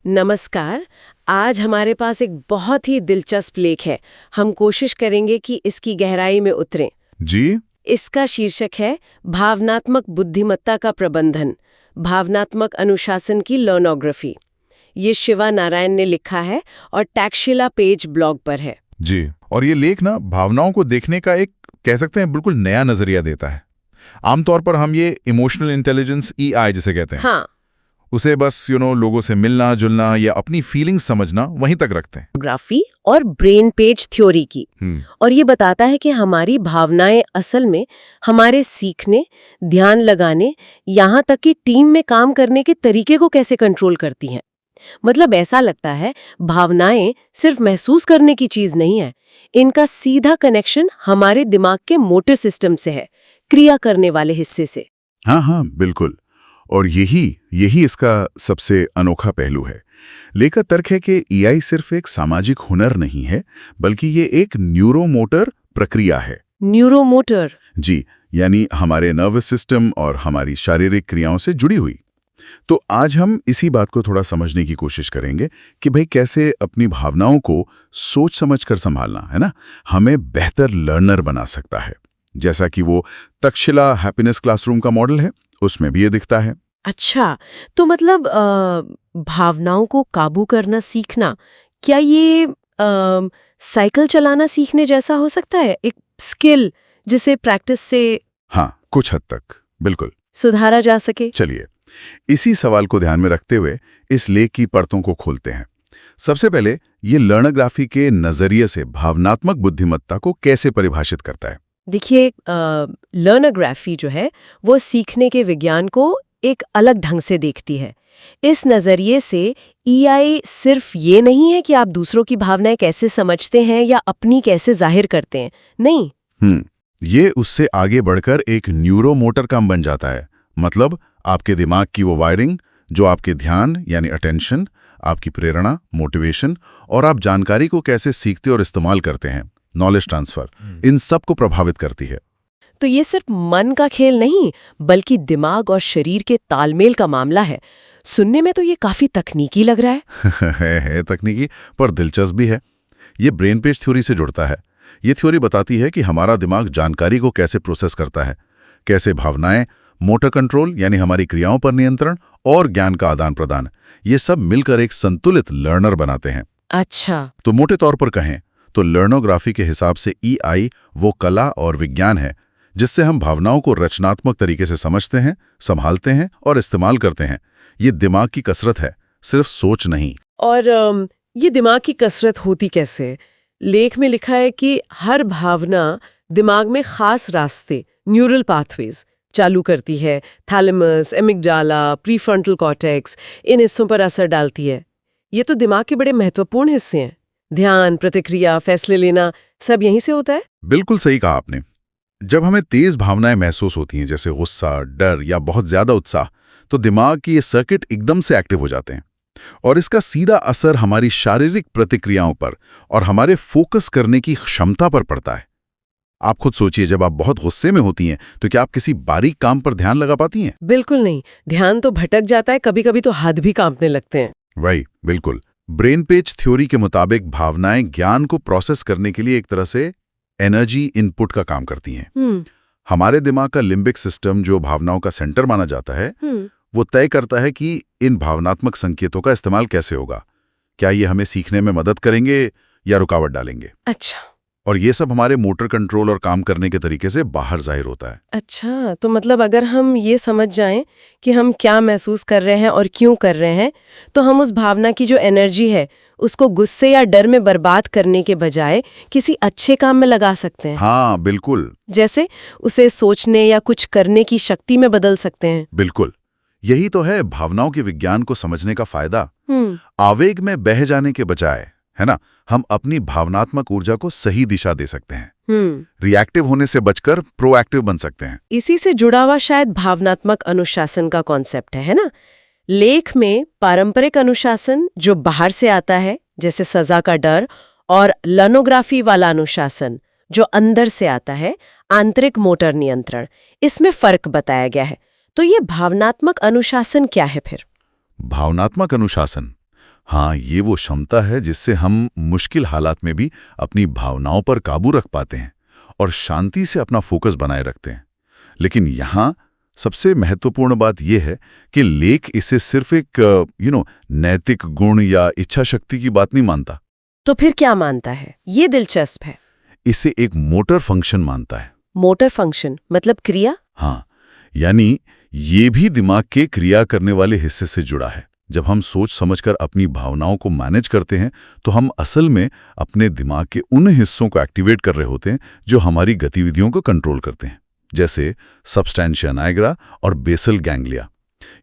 नमस्कार। आज हमारे पास एक बहुत ही दिलचस्प लेख है। हम कोशिश करेंगे कि इसकी गहराई में उतरें। जी। इसका शीर्षक है भावनात्मक बुद्धिमत्ता का प्रबंधन, भावनात्मक अनुशासन की लर्नोग्राफी। ये शिवा नारायण ने लिखा है और टैक्शिला पेज ब्लॉग पर है। जी, और ये लेख ना भावनाओं को देखने का एक कह सकते हैं बिल्कुल नया नजरिया देता है। आमतौर पर हम ये इमोशनल इंटेलिजेंस EI जिसे कहते हैं, हाँ, उसे बस लोगों से मिलना जुलना या अपनी फीलिंग्स समझना वहीं तक रखते हैं। ग्राफी और ब्रेन पेज थ्योरी की। और ये बताता है कि हमारी भावनाएं असल में हमारे सीखने, ध्यान लगाने, यहाँ तक कि टीम में काम करने के तरीके को कैसे कंट्रोल करती हैं। मतलब ऐसा लगता है भावनाएं सिर्फ महसूस करने की चीज नहीं है, इनका सीधा कनेक्शन हमारे दिमाग के मोटर सिस्टम से है, क्रिया करने वाले हिस्से से। हाँ हाँ बिल्कुल, और यही इसका सबसे अनोखा पहलू है। लेख का तर्क है कि EI सिर्फ एक सामाजिक हुनर नहीं है, बल्कि ये एक न्यूरोमोटर प्रक्रिया है। न्यूरोमोटर? जी, यानी हमारे नर्वस सिस्टम और हमारी शारीरिक क्रियाओं से जुड़ी हुई। तो आज हम इसी बात को थोड़ा समझने की कोशिश करेंगे कि भाई कैसे अपनी भावनाओं को सोच समझकर संभालना, है ना, हमें बेहतर लर्नर बना सकता है। जैसा कि वो तक्षशिला हैप्पीनेस क्लासरूम का मॉडल है, उसमें भी ये दिखता है। अच्छा, तो मतलब भावनाओं को काबू करना सीखना, क्या ये साइकिल चलाना सीखने जैसा हो सकता है? एक स्किल जिसे प्रैक्टिस से हाँ, कुछ हद तक बिल्कुल सुधारा जा सके। चलिए इसी सवाल को ध्यान में रखते हुए इस लेख की परतों को खोलते हैं। सबसे पहले ये लर्नोग्राफी के नजरिए से भावनात्मक बुद्धिमत्ता को कैसे परिभाषित करता है। देखिए, लर्नोग्राफी जो है वो सीखने के विज्ञान को एक अलग ढंग से देखती है। इस नजरिए से EI सिर्फ ये नहीं है कि आप दूसरों की भावनाएं कैसे समझते हैं या अपनी कैसे जाहिर करते हैं, नहीं। ये उससे आगे बढ़कर एक न्यूरोमोटर काम बन जाता है। मतलब आपके दिमाग की वो वायरिंग जो आपके ध्यान यानी अटेंशन, आपकी प्रेरणा मोटिवेशन और आप जानकारी को कैसे सीखते और इस्तेमाल करते हैं, नॉलेज ट्रांसफर, इन सब को प्रभावित करती है। तो ये सिर्फ मन का खेल नहीं, बल्कि दिमाग और शरीर के तालमेल का मामला है। सुनने में तो ये काफी तकनीकी लग रहा है। है तकनीकी, पर दिलचस्प भी है। ये ब्रेन पेज थ्योरी से जुड़ता है। ये थ्योरी बताती है कि हमारा दिमाग जानकारी को कैसे प्रोसेस करता है, कैसे भावनाएं, मोटर कंट्रोल यानी हमारी क्रियाओं पर नियंत्रण और ज्ञान का आदान प्रदान, ये सब मिलकर एक संतुलित लर्नर बनाते हैं। अच्छा, तो मोटे तौर पर कहें तो लर्नोग्राफी के हिसाब से EI वो कला और विज्ञान है जिससे हम भावनाओं को रचनात्मक तरीके से समझते हैं, संभालते हैं और इस्तेमाल करते हैं। ये दिमाग की कसरत है, सिर्फ सोच नहीं। और ये दिमाग की कसरत होती कैसे? लेख में लिखा है कि हर भावना दिमाग में खास रास्ते, न्यूरल पाथवेज चालू करती है। थैलेमस, एमिगडाला, प्रीफ्रंटल कॉर्टेक्स, इन हिस्सों पर असर डालती है। ये तो दिमाग के बड़े महत्वपूर्ण हिस्से हैं। ध्यान, प्रतिक्रिया, फैसले लेना, सब यहीं से होता है। बिल्कुल सही कहा आपने। जब हमें तेज भावनाएं महसूस होती हैं, जैसे गुस्सा, डर या बहुत ज्यादा उत्साह, तो दिमाग की ये सर्किट एकदम से एक्टिव हो जाते हैं और इसका सीधा असर हमारी शारीरिक प्रतिक्रियाओं पर और हमारे फोकस करने की क्षमता पर पड़ता है। आप खुद सोचिए, जब आप बहुत गुस्से में होती हैं तो क्या आप किसी बारीक काम पर ध्यान लगा पाती हैं? बिल्कुल नहीं, ध्यान तो भटक जाता है, कभी कभी तो हाथ भी कांपने लगते हैं। वही, बिल्कुल। ब्रेन पेज थ्योरी के मुताबिक भावनाएं ज्ञान को प्रोसेस करने के लिए एक तरह से एनर्जी इनपुट का काम करती हैं। हमारे दिमाग का लिम्बिक सिस्टम, जो भावनाओं का सेंटर माना जाता है, वो तय करता है कि इन भावनात्मक संकेतों का इस्तेमाल कैसे होगा। क्या ये हमें सीखने में मदद करेंगे या रुकावट डालेंगे। अच्छा, और ये सब हमारे मोटर कंट्रोल और काम करने के तरीके से बाहर जाहिर होता है। अच्छा, तो मतलब अगर हम ये समझ जाएं कि हम क्या महसूस कर रहे हैं और क्यों कर रहे हैं, तो हम उस भावना की जो एनर्जी है उसको गुस्से या डर में बर्बाद करने के बजाय किसी अच्छे काम में लगा सकते हैं। हाँ बिल्कुल। जैसे उसे सोचने या कुछ करने की शक्ति में बदल सकते हैं। बिल्कुल, यही तो है भावनाओं के विज्ञान को समझने का फायदा। आवेग में बह जाने के बजाय, है ना, हम अपनी भावनात्मक ऊर्जा को सही दिशा दे सकते हैं। रिएक्टिव होने से बचकर प्रोएक्टिव बन सकते हैं। इसी से जुड़ा हुआ शायद भावनात्मक अनुशासन का कॉन्सेप्ट है ना। लेख में पारंपरिक अनुशासन जो बाहर से आता है, जैसे सजा का डर, और लर्नोग्राफी वाला अनुशासन जो अंदर से आता है, आंतरिक मोटर नियंत्रण, इसमें फर्क बताया गया है। तो ये भावनात्मक अनुशासन क्या है फिर? भावनात्मक अनुशासन हाँ, ये वो क्षमता है जिससे हम मुश्किल हालात में भी अपनी भावनाओं पर काबू रख पाते हैं और शांति से अपना फोकस बनाए रखते हैं। लेकिन यहाँ सबसे महत्वपूर्ण बात यह है कि लेख इसे सिर्फ एक नैतिक गुण या इच्छा शक्ति की बात नहीं मानता। तो फिर क्या मानता है? ये दिलचस्प है। इसे एक मोटर फंक्शन मानता है। मोटर फंक्शन मतलब क्रिया? हाँ, यानी ये भी दिमाग के क्रिया करने वाले हिस्से से जुड़ा है। जब हम सोच समझकर अपनी भावनाओं को मैनेज करते हैं तो हम असल में अपने दिमाग के उन हिस्सों को एक्टिवेट कर रहे होते हैं जो हमारी गतिविधियों को कंट्रोल करते हैं, जैसे सबस्टेंशिया नाइग्रा और बेसल गैंग्लिया।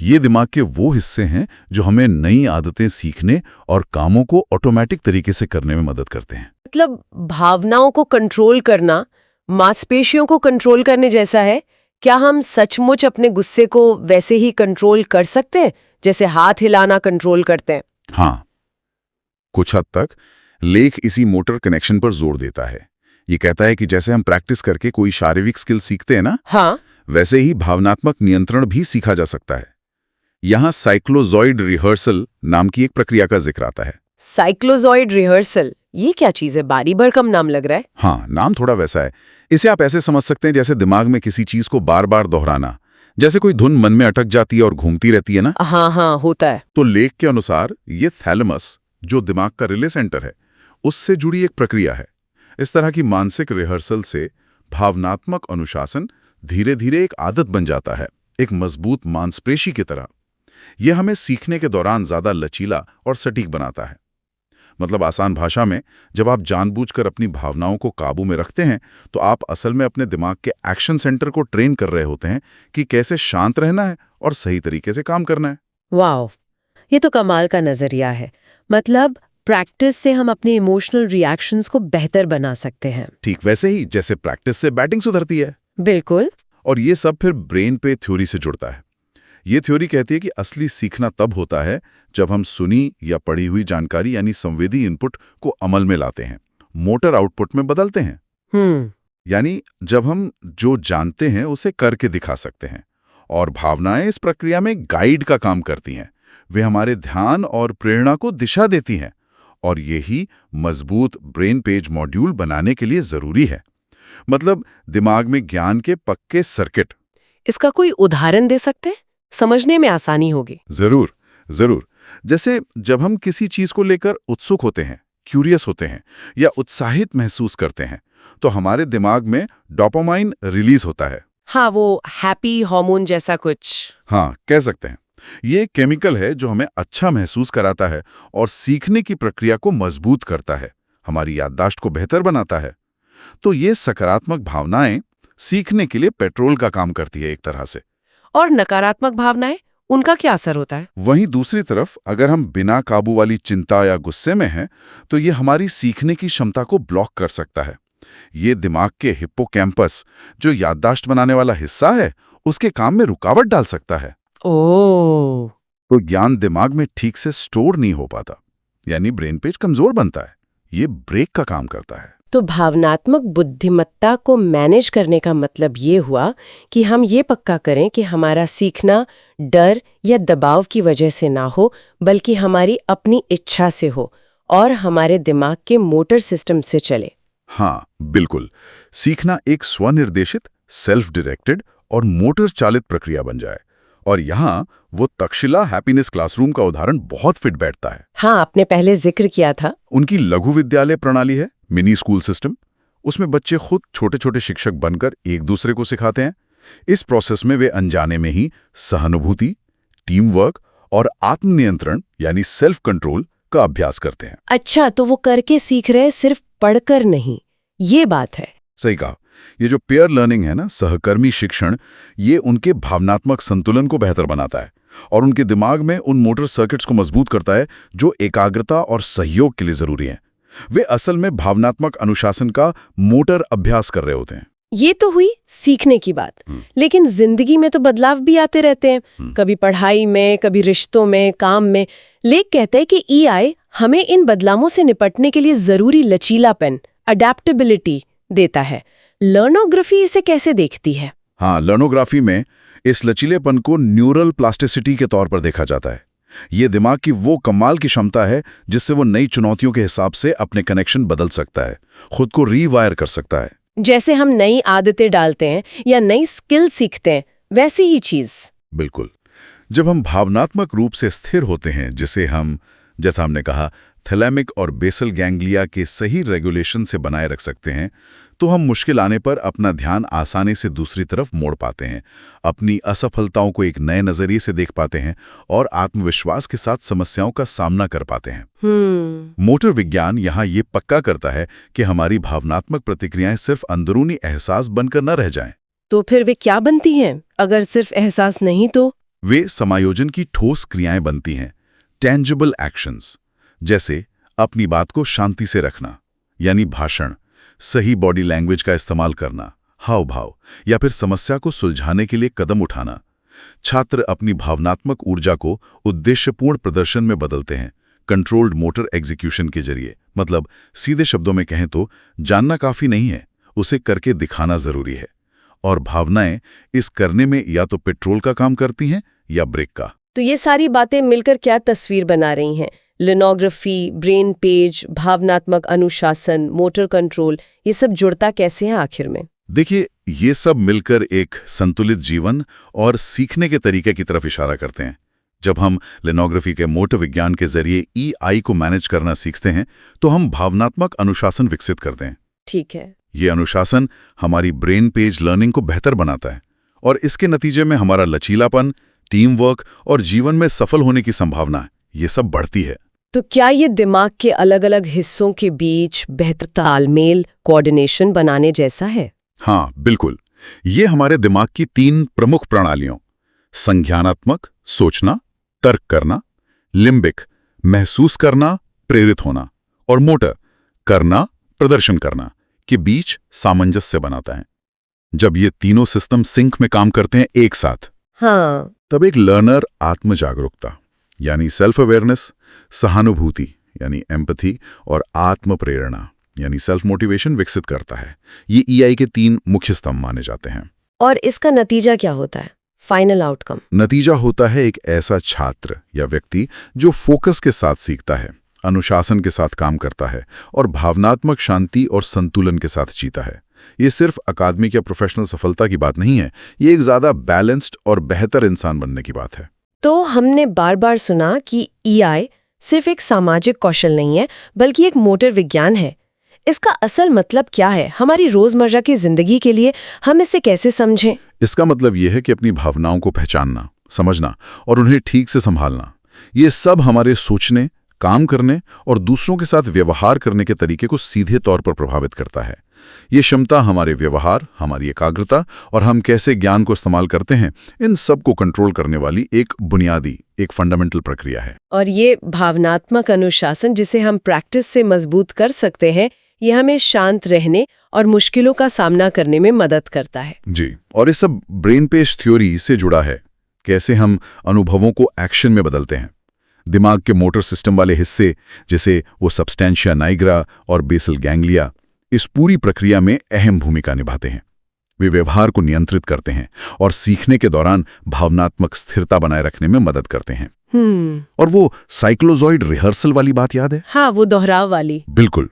ये दिमाग के वो हिस्से हैं जो हमें नई आदतें सीखने और कामों को ऑटोमेटिक तरीके से करने में मदद करते हैं। मतलब भावनाओं को कंट्रोल करना मांसपेशियों को कंट्रोल करने जैसा है। क्या हम सचमुच अपने गुस्से को वैसे ही कंट्रोल कर सकते हैं जैसे हाथ हिलाना कंट्रोल करते हैं? हाँ, कुछ हद तक लेख इसी मोटर कनेक्शन पर जोर देता है। ये कहता है कि जैसे हम प्रैक्टिस करके कोई शारीरिक स्किल सीखते हैं ना, हाँ, वैसे ही भावनात्मक नियंत्रण भी सीखा जा सकता है। यहाँ साइक्लोजॉइड रिहर्सल नाम की एक प्रक्रिया का जिक्र आता है। साइक्लोजॉइड रिहर्सल, ये क्या चीज है? बारी भरकम नाम लग रहा है। हाँ, नाम थोड़ा वैसा है। इसे आप ऐसे समझ सकते हैं जैसे दिमाग में किसी चीज को बार बार दोहराना। जैसे कोई धुन मन में अटक जाती है और घूमती रहती है ना। हाँ हाँ, होता है। तो लेख के अनुसार ये थैलेमस, जो दिमाग का रिले सेंटर है, उससे जुड़ी एक प्रक्रिया है। इस तरह की मानसिक रिहर्सल से भावनात्मक अनुशासन धीरे धीरे एक आदत बन जाता है, एक मजबूत मांसपेशी की तरह। यह हमें सीखने के दौरान ज्यादा लचीला और सटीक बनाता है। मतलब आसान भाषा में, जब आप जानबूझकर अपनी भावनाओं को काबू में रखते हैं तो आप असल में अपने दिमाग के एक्शन सेंटर को ट्रेन कर रहे होते हैं कि कैसे शांत रहना है और सही तरीके से काम करना है। वाह, ये तो कमाल का नजरिया है। मतलब प्रैक्टिस से हम अपने इमोशनल रिएक्शंस को बेहतर बना सकते हैं। ठीक वैसे ही जैसे प्रैक्टिस से बैटिंग सुधरती है। बिल्कुल। और ये सब फिर ब्रेन पे थ्योरी से जुड़ता है। ये थ्योरी कहती है कि असली सीखना तब होता है जब हम सुनी या पढ़ी हुई जानकारी यानी संवेदी इनपुट को अमल में लाते हैं, मोटर आउटपुट में बदलते हैं। यानी जब हम जो जानते हैं उसे करके दिखा सकते हैं। और भावनाएं इस प्रक्रिया में गाइड का काम करती हैं। वे हमारे ध्यान और प्रेरणा को दिशा देती हैं और यही मजबूत ब्रेन पेज मॉड्यूल बनाने के लिए जरूरी है। मतलब दिमाग में ज्ञान के पक्के सर्किट। इसका कोई उदाहरण दे सकते हैं? समझने में आसानी होगी। जरूर जरूर। जैसे जब हम किसी चीज को लेकर उत्सुक होते हैं, क्यूरियस होते हैं या उत्साहित महसूस करते हैं तो हमारे दिमाग में डोपामाइन रिलीज होता है। हाँ, वो हैप्पी हार्मोन जैसा कुछ। हाँ, कह सकते हैं। ये एक केमिकल है जो हमें अच्छा महसूस कराता है और सीखने की प्रक्रिया को मजबूत करता है, हमारी याददाश्त को बेहतर बनाता है। तो ये सकारात्मक भावनाएं सीखने के लिए पेट्रोल का काम करती है एक तरह से। और नकारात्मक भावनाएं, उनका क्या असर होता है? वहीं दूसरी तरफ अगर हम बिना काबू वाली चिंता या गुस्से में हैं तो ये हमारी सीखने की क्षमता को ब्लॉक कर सकता है। ये दिमाग के हिप्पोकैम्पस, जो याददाश्त बनाने वाला हिस्सा है, उसके काम में रुकावट डाल सकता है। ओह। तो ज्ञान दिमाग में ठीक से स्टोर नहीं हो पाता, यानी ब्रेन पेज कमजोर बनता है। ये ब्रेक का काम करता है। तो भावनात्मक बुद्धिमत्ता को मैनेज करने का मतलब ये हुआ कि हम ये पक्का करें कि हमारा सीखना डर या दबाव की वजह से ना हो, बल्कि हमारी अपनी इच्छा से हो और हमारे दिमाग के मोटर सिस्टम से चले। हाँ, बिल्कुल। सीखना एक स्वनिर्देशित, सेल्फ डायरेक्टेड और मोटर चालित प्रक्रिया बन जाए। और यहाँ वो तक्षशिला हैप्पीनेस क्लासरूम का उदाहरण बहुत फिट बैठता है। हाँ, आपने पहले जिक्र किया था। उनकी लघु विद्यालय प्रणाली है, मिनी स्कूल सिस्टम। उसमें बच्चे खुद छोटे छोटे शिक्षक बनकर एक दूसरे को सिखाते हैं। इस प्रोसेस में वे अनजाने में ही सहानुभूति, टीम वर्क और आत्मनियंत्रण यानी सेल्फ कंट्रोल का अभ्यास करते हैं। अच्छा, तो वो करके सीख रहे, सिर्फ पढ़कर नहीं। ये बात है। सही कहा। ये जो पेयर लर्निंग है ना, सहकर्मी शिक्षण, ये उनके भावनात्मक संतुलन को बेहतर बनाता है और उनके दिमाग में उन मोटर सर्किट्स को मजबूत करता है जो एकाग्रता और सहयोग के लिए जरूरी हैं। वे असल में भावनात्मक अनुशासन का मोटर अभ्यास कर रहे होते हैं। ये तो हुई सीखने की बात। लेकिन जिंदगी में तो बदलाव भी आते रहते हैं, कभी पढ़ाई में, कभी रिश्तों में, काम में। लेख कहते हैं कि ईआई हमें इन बदलावों से निपटने के लिए जरूरी लचीलापन, अडैप्टेबिलिटी देता है। लर्नोग्राफी इसे कैसे देखती है? हाँ, लर्नोग्राफी में इस लचीलेपन को न्यूरल प्लास्टिसिटी के तौर पर देखा जाता है। ये दिमाग की वो कमाल की क्षमता है जिससे वो नई चुनौतियों के हिसाब से अपने कनेक्शन बदल सकता है, खुद को रीवायर कर सकता है। जैसे हम नई आदतें डालते हैं या नई स्किल सीखते हैं, वैसी ही चीज। बिल्कुल। जब हम भावनात्मक रूप से स्थिर होते हैं, जैसा हमने कहा, थैलेमिक और बेसल गैंग्लिया के सही रेगुलेशन से बनाए रख सकते हैं, तो हम मुश्किल आने पर अपना ध्यान आसानी से दूसरी तरफ मोड़ पाते हैं, अपनी असफलताओं को एक नए नजरिए से देख पाते हैं और आत्मविश्वास के साथ समस्याओं का सामना कर पाते हैं। मोटर विज्ञान यहाँ ये पक्का करता है कि हमारी भावनात्मक प्रतिक्रियाएं सिर्फ अंदरूनी एहसास बनकर न रह जाएं। तो फिर वे क्या बनती हैं? अगर सिर्फ एहसास नहीं तो? वे समायोजन की ठोस क्रियाएं बनती हैं, टेंजिबल एक्शंस। जैसे अपनी बात को शांति से रखना, यानी भाषण, सही बॉडी लैंग्वेज का इस्तेमाल करना, हाव भाव, या फिर समस्या को सुलझाने के लिए कदम उठाना। छात्र अपनी भावनात्मक ऊर्जा को उद्देश्यपूर्ण प्रदर्शन में बदलते हैं, कंट्रोल्ड मोटर एग्जीक्यूशन के जरिए। मतलब सीधे शब्दों में कहें तो जानना काफी नहीं है, उसे करके दिखाना जरूरी है। और भावनाएं इस करने में या तो पेट्रोल का काम करती हैं या ब्रेक का। तो ये सारी बातें मिलकर क्या तस्वीर बना रही हैं? लिनोग्राफी, ब्रेन पेज, भावनात्मक अनुशासन, मोटर कंट्रोल, ये सब जुड़ता कैसे है आखिर में? देखिए, ये सब मिलकर एक संतुलित जीवन और सीखने के तरीके की तरफ इशारा करते हैं। जब हम लिनोग्राफी के मोटर विज्ञान के जरिए EI को मैनेज करना सीखते हैं, तो हम भावनात्मक अनुशासन विकसित करते हैं। ठीक है। ये अनुशासन हमारी ब्रेन पेज लर्निंग को बेहतर बनाता है और इसके नतीजे में हमारा लचीलापन, टीम वर्क और जीवन में सफल होने की संभावना ये सब बढ़ती है। तो क्या ये दिमाग के अलग-अलग हिस्सों के बीच बेहतर तालमेल, कोऑर्डिनेशन बनाने जैसा है? हाँ, बिल्कुल। ये हमारे दिमाग की 3 प्रमुख प्रणालियों, संज्ञानात्मक, सोचना, तर्क करना, लिम्बिक, महसूस करना, प्रेरित होना, और मोटर, करना, प्रदर्शन करना, के बीच सामंजस्य बनाता है। जब ये तीनों सिस्टम सिंक में काम करते हैं एक साथ, हाँ, तब एक लर्नर आत्म जागरूकता यानी सेल्फ अवेयरनेस, सहानुभूति यानी एम्पैथी, और आत्म प्रेरणा यानी सेल्फ मोटिवेशन विकसित करता है। ये EI के 3 मुख्य स्तंभ माने जाते हैं। और इसका नतीजा क्या होता है? Final outcome? नतीजा होता है एक ऐसा छात्र या व्यक्ति जो फोकस के साथ सीखता है, अनुशासन के साथ काम करता है और भावनात्मक शांति और संतुलन के साथ जीता है। ये सिर्फ अकादमिक या प्रोफेशनल सफलता की बात नहीं है, ये एक ज्यादा बैलेंस्ड और बेहतर इंसान बनने की बात है। तो हमने बार बार सुना कि EI सिर्फ एक सामाजिक कौशल नहीं है, बल्कि एक मोटर विज्ञान है। इसका असल मतलब क्या है हमारी रोजमर्रा की जिंदगी के लिए? हम इसे कैसे समझें? इसका मतलब यह है कि अपनी भावनाओं को पहचानना, समझना और उन्हें ठीक से संभालना, ये सब हमारे सोचने, काम करने और दूसरों के साथ व्यवहार करने के तरीके को सीधे तौर पर प्रभावित करता है। ये क्षमता हमारे व्यवहार, हमारी एकाग्रता और हम कैसे ज्ञान को इस्तेमाल करते हैं, इन सब को कंट्रोल करने वाली एक फंडामेंटल प्रक्रिया है। और ये भावनात्मक अनुशासन जिसे हम प्रैक्टिस से मजबूत कर सकते हैं, ये हमें शांत रहने और मुश्किलों का सामना करने में मदद करता है। जी, और ये सब ब्रेन पेज थ्योरी से जुड़ा है, कैसे हम अनुभवों को एक्शन में बदलते हैं। दिमाग के मोटर सिस्टम वाले हिस्से जैसे वो सबस्टेंशिया नाइग्रा और बेसल गैंग्लिया इस पूरी प्रक्रिया में अहम भूमिका निभाते हैं। वे व्यवहार को नियंत्रित करते हैं और सीखने के दौरान भावनात्मक स्थिरता बनाए रखने में मदद करते हैं। और वो साइक्लोजॉइड रिहर्सल वाली बात याद है? हाँ, वो दोहराव वाली। बिल्कुल,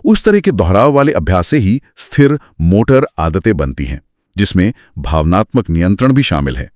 उस तरह के दोहराव वाले अभ्यास से ही स्थिर मोटर आदतें बनती हैं, जिसमें भावनात्मक नियंत्रण भी शामिल है।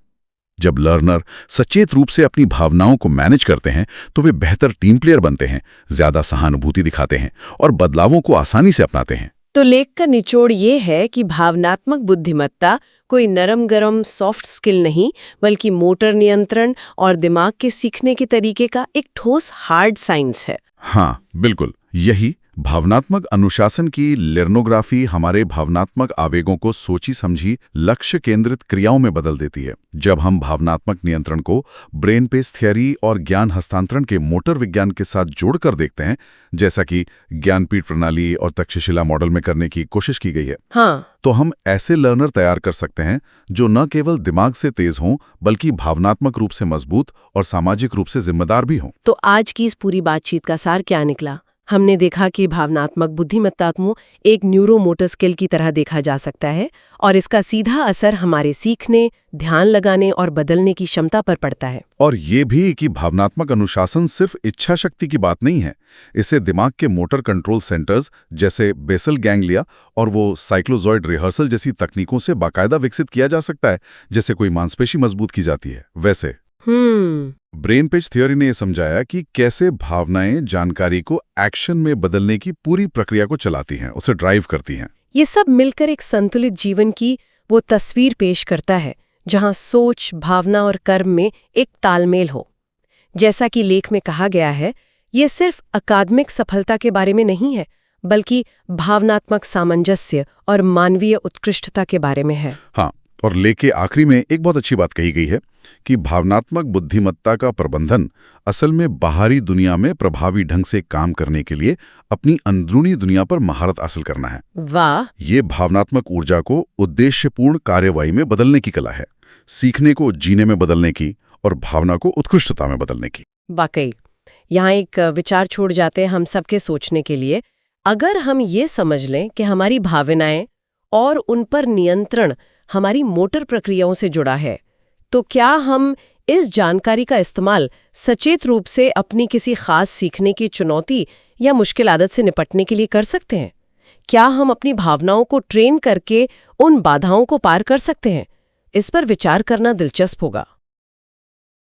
जब लर्नर सचेत रूप से अपनी भावनाओं को मैनेज करते हैं, तो वे बेहतर टीम प्लेयर बनते हैं, ज्यादा सहानुभूति दिखाते हैं और बदलावों को आसानी से अपनाते हैं। तो लेख का निचोड़ ये है कि भावनात्मक बुद्धिमत्ता कोई नरम गरम सॉफ्ट स्किल नहीं, बल्कि मोटर नियंत्रण और दिमाग के सीखने के तरीके का एक ठोस हार्ड साइंस है। हाँ, बिल्कुल, यही भावनात्मक अनुशासन की लिनोग्राफी हमारे भावनात्मक आवेगों को सोची समझी लक्ष्य केंद्रित क्रियाओं में बदल देती है। जब हम भावनात्मक नियंत्रण को ब्रेन पेज थ्योरी और ज्ञान हस्तांतरण के मोटर विज्ञान के साथ जोड़कर देखते हैं, जैसा कि ज्ञानपीठ प्रणाली और तक्षशिला मॉडल में करने की कोशिश की गई है, हाँ, तो हम ऐसे लर्नर तैयार कर सकते हैं जो न केवल दिमाग से तेज हों, बल्कि भावनात्मक रूप से मजबूत और सामाजिक रूप से जिम्मेदार भी हों। तो आज की इस पूरी बातचीत का सार क्या निकला? हमने देखा कि भावनात्मक बुद्धिमत्ता को एक न्यूरोमोटर स्किल की तरह देखा जा सकता है और इसका सीधा असर हमारे सीखने, ध्यान लगाने और बदलने की क्षमता पर पड़ता है। और ये भी कि भावनात्मक अनुशासन सिर्फ इच्छा शक्ति की बात नहीं है। इसे दिमाग के मोटर कंट्रोल सेंटर्स जैसे बेसल गैंग्लिया और वो साइक्लोजॉइड रिहर्सल जैसी तकनीकों से बाकायदा विकसित किया जा सकता है, जैसे कोई मांसपेशी मजबूत की जाती है वैसे। ब्रेन पेज थ्योरी ने यह समझाया कि कैसे भावनाएं जानकारी को एक्शन में बदलने की पूरी प्रक्रिया को चलाती हैं, उसे ड्राइव करती हैं। ये सब मिलकर एक संतुलित जीवन की वो तस्वीर पेश करता है जहां सोच, भावना और कर्म में एक तालमेल हो। जैसा कि लेख में कहा गया है, ये सिर्फ अकादमिक सफलता के बारे में नहीं है, बल्कि भावनात्मक सामंजस्य और मानवीय उत्कृष्टता के बारे में है। हाँ, और लेख के आखिरी में एक बहुत अच्छी बात कही गई है कि भावनात्मक बुद्धिमत्ता का प्रबंधन असल में बाहरी दुनिया में प्रभावी ढंग से काम करने के लिए अपनी अंदरूनी दुनिया पर महारत हासिल करना है। वाह! ये भावनात्मक ऊर्जा को उद्देश्यपूर्ण कार्यवाही में बदलने की कला है, सीखने को जीने में बदलने की और भावना को उत्कृष्टता में बदलने की। वाकई यहाँ एक विचार छोड़ जाते हैं हम सबके सोचने के लिए। अगर हम ये समझ लें कि हमारी भावनाएं और उन पर नियंत्रण हमारी मोटर प्रक्रियाओं से जुड़ा है, तो क्या हम इस जानकारी का इस्तेमाल सचेत रूप से अपनी किसी खास सीखने की चुनौती या मुश्किल आदत से निपटने के लिए कर सकते हैं? क्या हम अपनी भावनाओं को ट्रेन करके उन बाधाओं को पार कर सकते हैं? इस पर विचार करना दिलचस्प होगा।